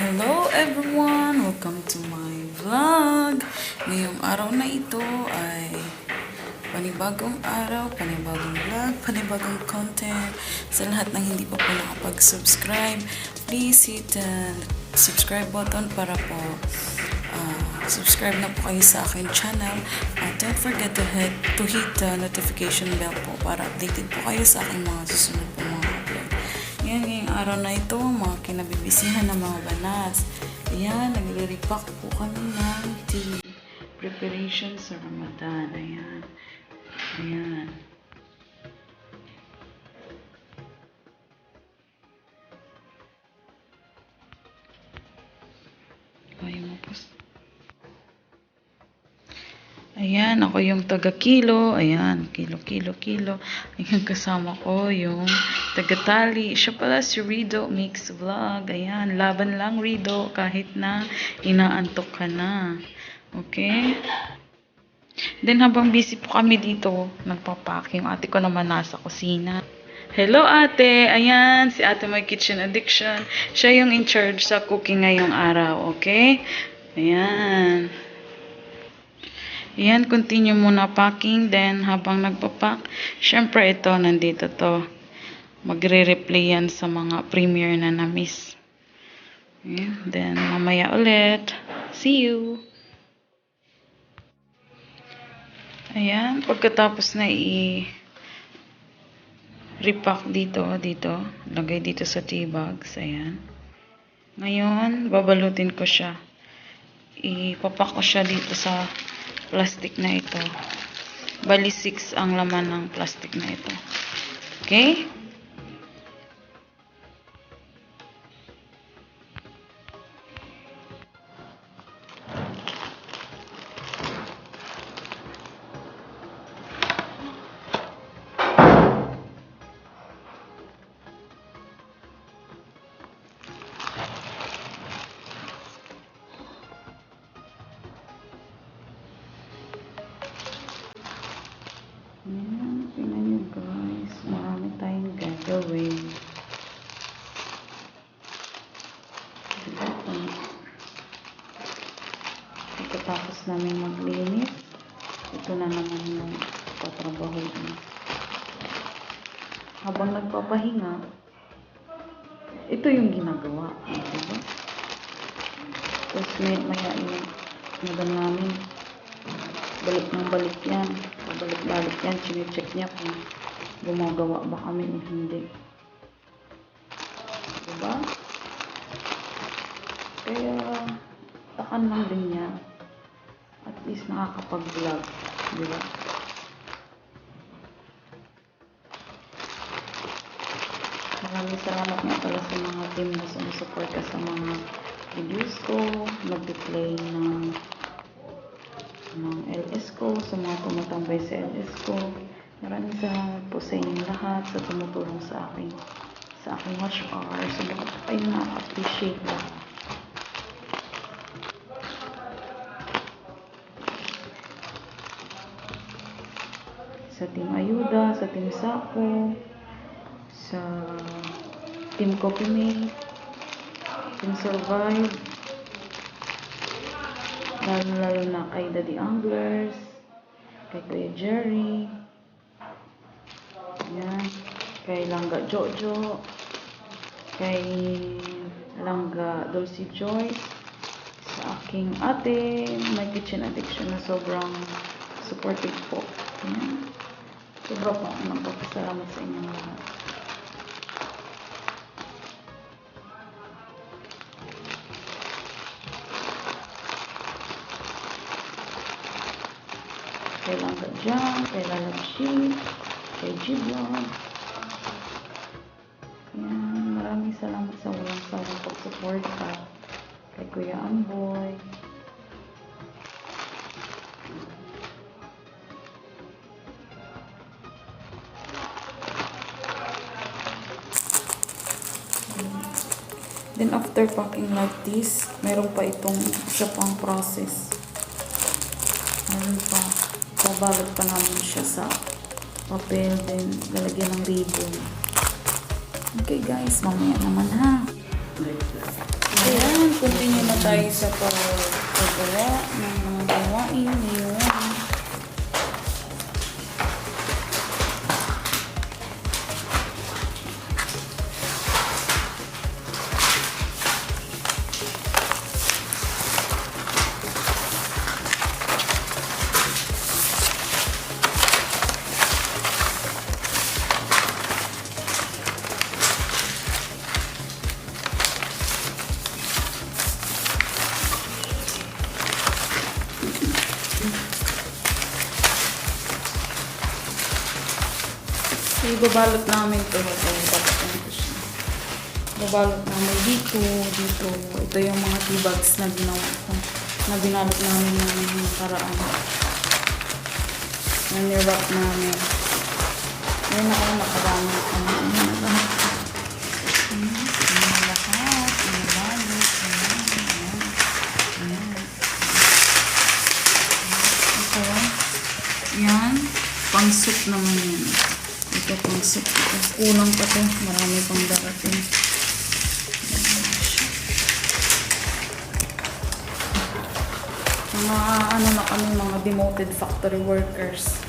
Hello everyone! Welcome to my vlog! Ngayong araw na ito ay panibagong araw, panibagong vlog, panibagong content. Sa lahat ng hindi pa po nakapag-subscribe, please hit the subscribe button para po subscribe na po kayo sa aking channel. Don't forget to hit the notification bell po para updated po kayo sa aking mga susunod po mga upload. Ngayong araw na ito, mga kinabibisihan ng mga banats. Ayan, nagre-repack po kami ng tea. Preparation sa Ramadan. Ayan. Ayan. Ayaw mo po. Ayan, ako yung taga-kilo. Ayan, kilo. Ayan, kasama ko yung taga-tali. Siya pala si Rido Mix Vlog. Ayan, laban lang Rido kahit na inaantok ka na. Okay? Then habang busy po kami dito, nagpapak. Yung ate ko naman nasa kusina. Hello ate! Ayan, si ate may kitchen addiction. Siya yung in charge sa cooking ngayong araw. Okay? Ayan. Ayan, continue muna packing. Then, habang nagpapak, syempre ito, nandito to. Magre-replay yan sa mga premiere na na-miss. Okay. Then, mamaya ulit. See you! Ayan, pagkatapos na i-repack dito, lagay dito sa tea bags. Ayan. Ngayon, babalutin ko siya. Ipapak ko siya dito sa plastic na ito. Bali 6 ang laman ng plastic na ito. Okay? Ayan, tingnan nyo guys. Marami tayong gagawin. Pagkatapos namin maglinis, ito na naman yung patrabaho niya. Habang nagpapahinga, ito yung ginagawa. Diba? Tapos maya yung madam namin, balik ng balik yan. Pabalik-balik yan. Chine-check niya kung gumagawa ba kami o hindi. Diba? Kaya, takan lang din niya. At least nakakapag-vlog. Diba? Maraming salamat nga pala sa mga team na sumusupport ka sa mga videos ko. Mag-play ng LS ko, sa mga tumatambay sa LS ko. Maraming salamat po sa inyong lahat sa tumutulong sa akin watch hour. So, baka po kayo na-appreciate lahat. Sa Team Ayuda, sa Team Sako, sa Team Coffee Mate, Team Survive, lalo na kay Daddy Anglers, kay Kuya Jerry, yan, kay Langga Jojo, kay Langga Dulce Joyce, sa aking ate, may kitchen addiction na sobrang supportive po. Yan. Sobrang po magpapasalamat sa inyong lahat. Kay Langga Jam, kay Lalabshi, kay G-Vlog. Yan, maraming salamat sa walang sawang pag-support ka. Kay Kuya Amboy. Then after packing like this, meron pa itong isa pang process. Meron pa. Babalot pa namin siya sa papel, then lalagyan ng ribbon. Okay guys, mamaya naman ha. Ayan, Continue na tayo sa paggawa ng mga gawain ngayon. So, ibabalot namin ito. Ibabalot namin dito, dito. Ito yung mga tea bags na ginawa ko. Na binalot namin ng nakaraan. Na nirwrap namin. Ngayon ako nakarami. Yan. Pang soup naman yun. Ito pang soup. Kulang pa to. Marami pang darating. Mga ano na kami, mga demoted factory workers.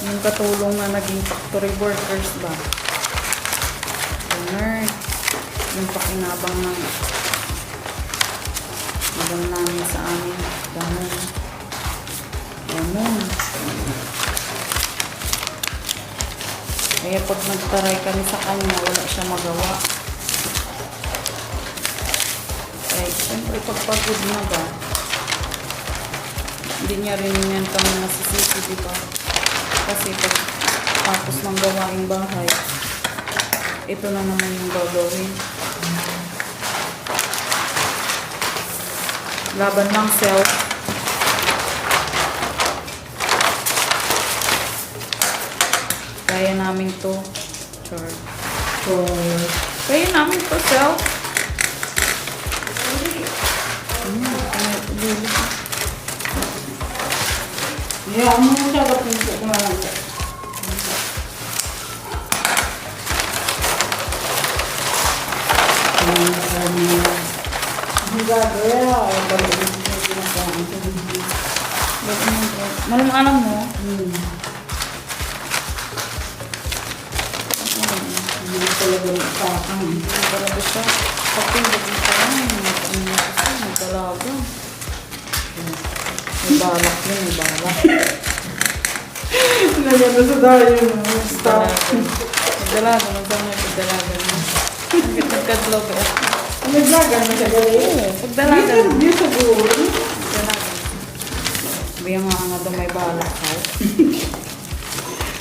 Yung katulong na naging factory workers ba? Nerd. Yung pakinabang ng abang namin sa amin. Ganun. Ganun. Kaya pag nagtaray kami sa kanya, wala siya magawa. Kaya siyempre pagpagod na ba, hindi niya rin yan kami nasisisi, diba? Kasi pag tapos ng gawaing bahay, ito na naman yung gagawin. Laban lang self. Kaya namin to. Char. Kaya namin to self. Ya, ano siya kapag kumakas. Malam alam mo? Hindi talaga nakakang. Talaga siya. Kapag nagkita lang, nagkalaga. May balak yun, may balak. Nagano sa tayo yung stop. Nagdalaga, magdalaga, nagdalaga. Nagkadlog eh. Naglaga na siya gali? Oo, pagdalaga. Hindi siguro. Nagdalaga. Sabi nga nga daw may balak ka.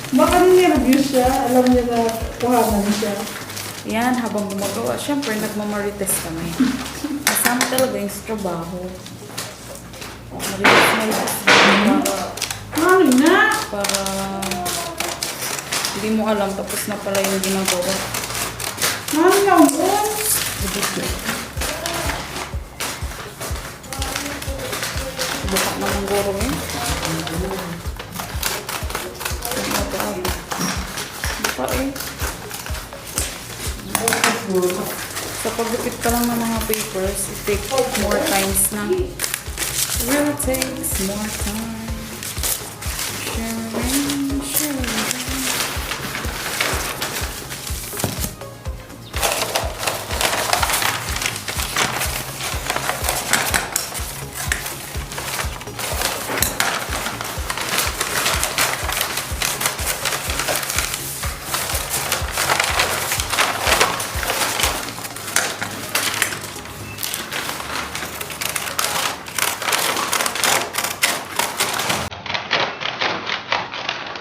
Baka nireview siya. Alam niya na kuhanan siya. Yan, habang gumagawa, syempre nagmamarites kami. Kasama talaga yung trabaho. Marites Ano na? para hindi mo alam, tapos na pala yung ginagawa. Ano na mo? Buka na ng goro eh. Buka eh. Sa paglupit ka lang ng mga papers, it takes more times na. It takes more time. Sharing, sharing.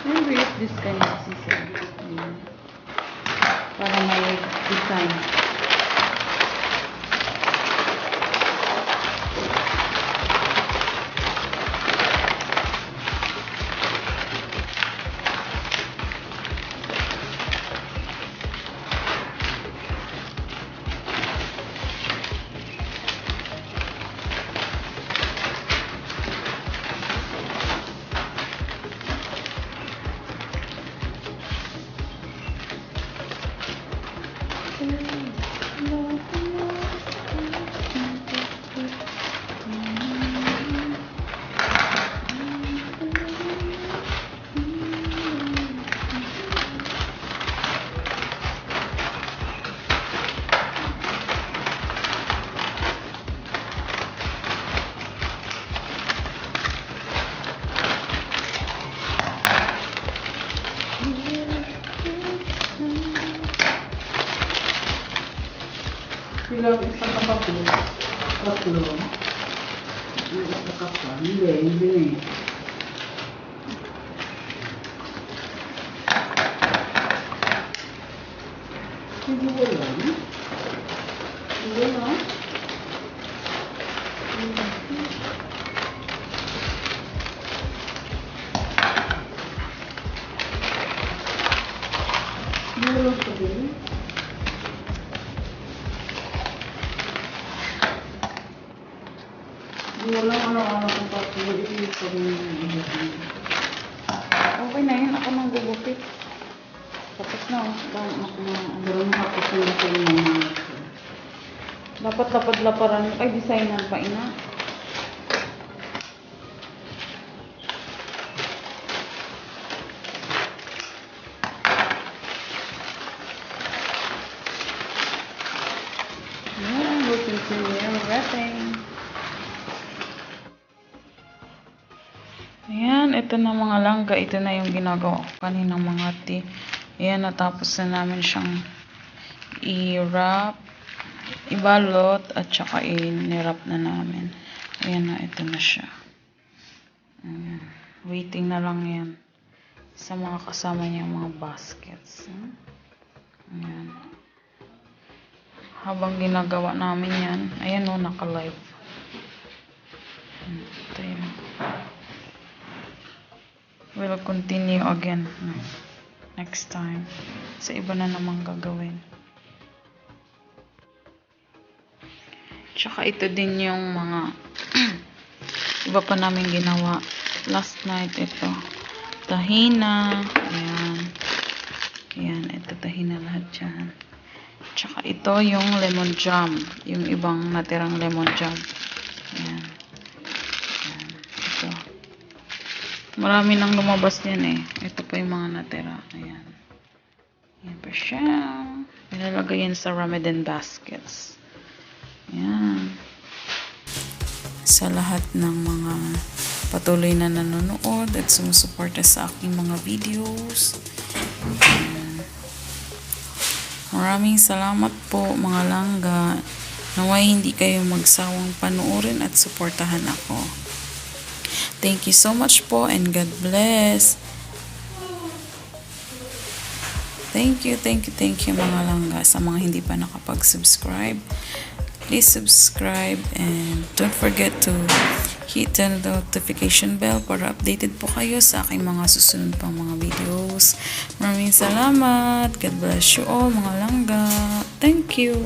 When we use this kind of scissors, para may design. Bilang isang kapatid. Tatlo. Yung isa ka pa. Hindi. Hindi wala. Hindi wala. Hindi wala pa din. Wala ano kung patuloy ito rin. Okay na yun. Ako nang gugupit. Tapos na. Pero nakapasok ko yung mga Dapat lapad-laparan. Ay, designan pa ina. Yan. We'll continue wrapping. Ayan, ito na mga langga. Ito na yung ginagawa ko kaninang mga tea. Ayan, natapos na namin siyang i-wrap, ibalot, at saka i-wrap na namin. Ayan na, ito na siya. Ayan. Waiting na lang yan sa mga kasama niya mga baskets. Ayan. Habang ginagawa namin yan, ayan o, naka-live. Ito yun. We'll continue again next time. Sa iba na namang gagawin. Tsaka ito din yung mga iba pa namin ginawa. Last night ito. Tahina. Ayan. Ayan. Ito tahina lahat dyan. Tsaka ito yung lemon jam. Yung ibang natirang lemon jam. Ayan. Ito. Marami nang lumabas yan eh. Ito pa yung mga natira. Ayan. Ayan pa siya. Nilalagay yan sa Ramadan baskets. Ayan. Sa lahat ng mga patuloy na nanonood at sumusuporta sa aking mga videos. Ayan. Maraming salamat po mga langga. Naway hindi kayo magsawang panuorin at suportahan ako. Thank you so much po and God bless. Thank you mga langga. Sa mga hindi pa nakapag-subscribe, please subscribe and don't forget to hit the notification bell para updated po kayo sa aking mga susunod pang mga videos. Maraming salamat. God bless you all mga langga. Thank you.